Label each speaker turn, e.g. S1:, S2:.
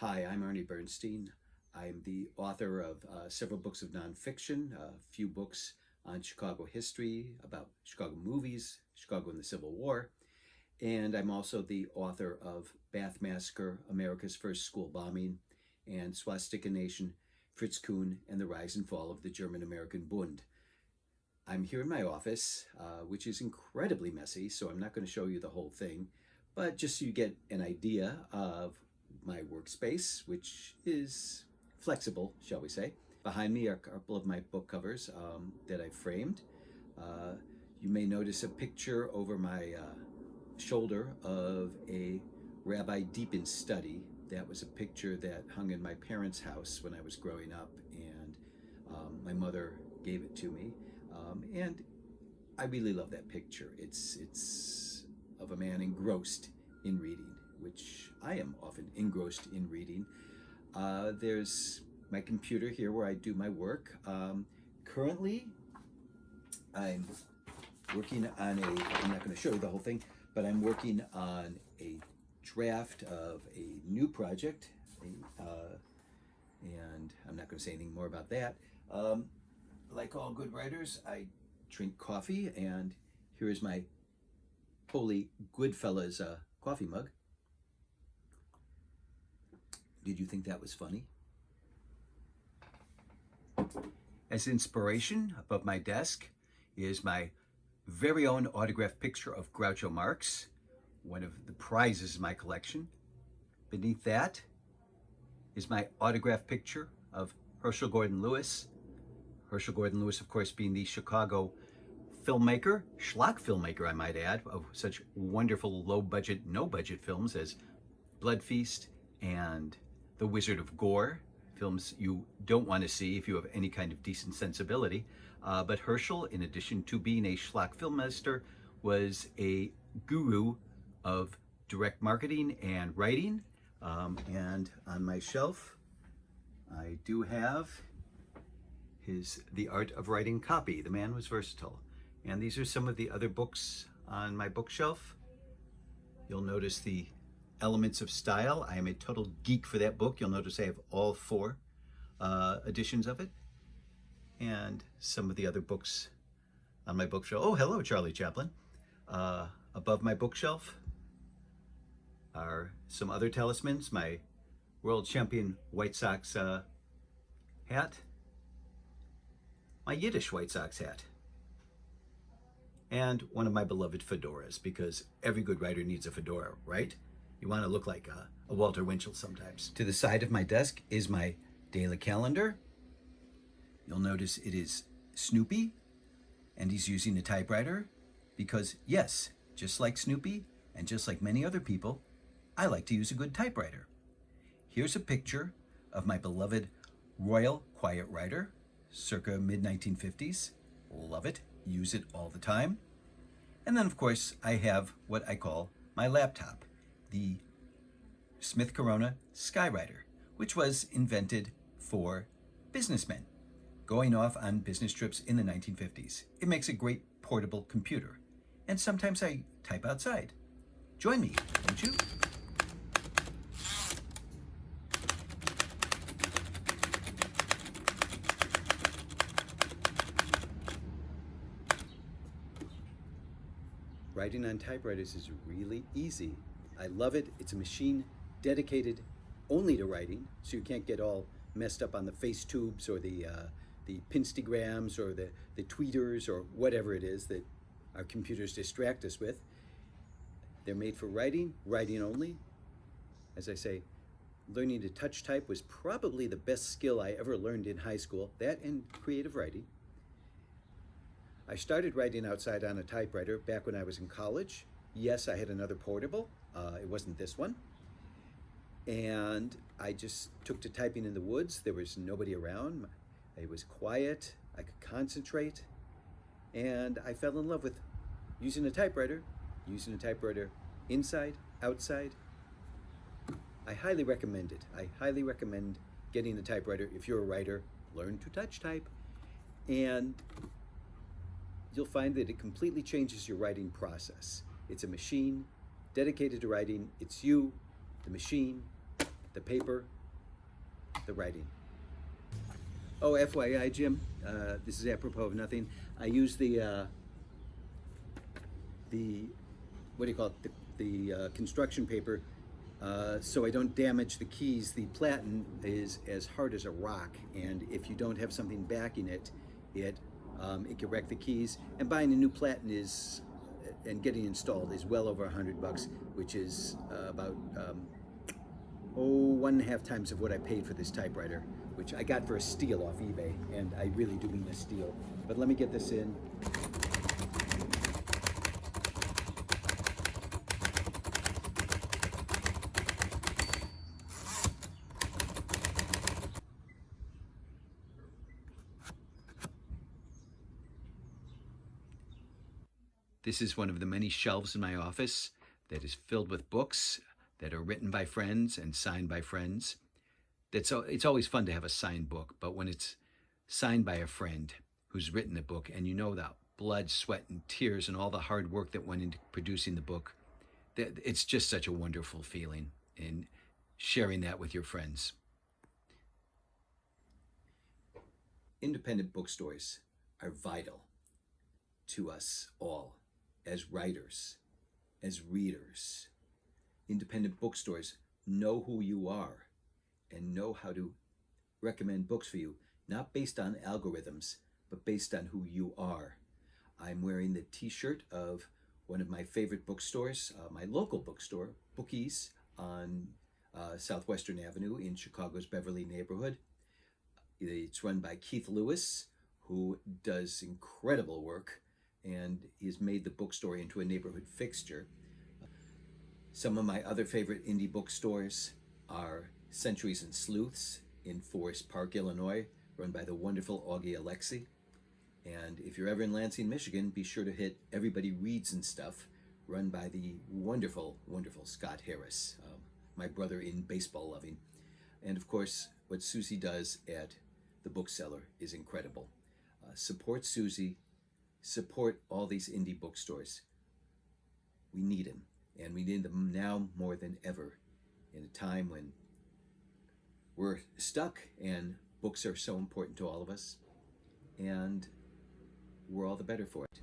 S1: Hi, I'm Arnie Bernstein. I'm the author of several books of nonfiction, a few books on Chicago history, about Chicago movies, Chicago in the Civil War, and I'm also the author of Bath Massacre, America's First School Bombing, and Swastika Nation, Fritz Kuhn, and the Rise and Fall of the German-American Bund. I'm here in my office, which is incredibly messy, so I'm not going to show you the whole thing, but just so you get an idea of my workspace, which is flexible, shall we say. Behind me are a couple of my book covers that I framed. Uh, you may notice a picture over my shoulder of a rabbi deep in study. That was a picture that hung in my parents' house when I was growing up, and my mother gave it to me. And I really love that picture. It's of a man engrossed in reading, which I am often engrossed in reading. There's my computer here where I do my work. Currently, I'm working on I'm not going to show you the whole thing, but I'm working on a draft of a new project, and I'm not going to say anything more about that. Like all good writers, I drink coffee, and here is my Holy Goodfellas coffee mug. Did you think that was funny? As inspiration, above my desk is my very own autographed picture of Groucho Marx, one of the prizes in my collection. Beneath that is my autographed picture of Herschel Gordon Lewis. Herschel Gordon Lewis, of course, being the Chicago filmmaker, schlock filmmaker, I might add, of such wonderful low-budget, no-budget films as Blood Feast and The Wizard of Gore, films you don't want to see if you have any kind of decent sensibility. But Herschel, in addition to being a schlock filmmaster, was a guru of direct marketing and writing. And on my shelf, I do have The Art of Writing Copy. The man was versatile. And these are some of the other books on my bookshelf. You'll notice the Elements of Style. I am a total geek for that book. You'll notice I have all 4 editions of it. And some of the other books on my bookshelf. Oh, hello, Charlie Chaplin. Above my bookshelf are some other talismans. My World Champion White Sox hat. My Yiddish White Sox hat. And one of my beloved fedoras, because every good writer needs a fedora, right? You want to look like a Walter Winchell sometimes. To the side of my desk is my daily calendar. You'll notice it is Snoopy, and he's using a typewriter because, yes, just like Snoopy and just like many other people, I like to use a good typewriter. Here's a picture of my beloved Royal Quiet Writer, circa mid-1950s. Love it, use it all the time. And then, of course, I have what I call my laptop, the Smith Corona Skywriter, which was invented for businessmen going off on business trips in the 1950s. It makes a great portable computer. And sometimes I type outside. Join me, won't you? Writing on typewriters is really easy. I love it. It's a machine dedicated only to writing, so you can't get all messed up on the face tubes or the Pinstagrams or the tweeters or whatever it is that our computers distract us with. They're made for writing, writing only. As I say, learning to touch type was probably the best skill I ever learned in high school, that and creative writing. I started writing outside on a typewriter back when I was in college. Yes, I had another portable. It wasn't this one. And I just took to typing in the woods. There was nobody around. It was quiet. I could concentrate. And I fell in love with using a typewriter inside, outside. I highly recommend it. I highly recommend getting a typewriter. If you're a writer, learn to touch type. And you'll find that it completely changes your writing process. It's a machine dedicated to writing. It's you, the machine, the paper, the writing. Oh, FYI, Jim, this is apropos of nothing. I use the what do you call it? The construction paper, so I don't damage the keys. The platen is as hard as a rock, and if you don't have something backing it, it can wreck the keys. And buying a new platen is, and getting installed is well over $100, which is about 1.5 times of what I paid for this typewriter, which I got for a steal off eBay, and I really do mean a steal. But let me get this in. This is one of the many shelves in my office that is filled with books that are written by friends and signed by friends. It's always fun to have a signed book, but when it's signed by a friend who's written the book, and you know the blood, sweat, and tears and all the hard work that went into producing the book, it's just such a wonderful feeling, and sharing that with your friends. Independent bookstores are vital to us all as writers, as readers. Independent bookstores know who you are and know how to recommend books for you, not based on algorithms, but based on who you are. I'm wearing the t-shirt of one of my favorite bookstores, my local bookstore, Bookies, on Southwestern Avenue in Chicago's Beverly neighborhood. It's run by Keith Lewis, who does incredible work, and he's made the bookstore into a neighborhood fixture. Some of my other favorite indie bookstores are Centuries and Sleuths in Forest Park, Illinois, run by the wonderful Augie Alexi. And if you're ever in Lansing, Michigan, be sure to hit Everybody Reads and Stuff, run by the wonderful, wonderful Scott Harris, my brother in baseball loving. And of course, what Susie does at the bookseller is incredible. Support Susie, support all these indie bookstores. We need them, and we need them now more than ever, in a time when we're stuck and books are so important to all of us, and we're all the better for it.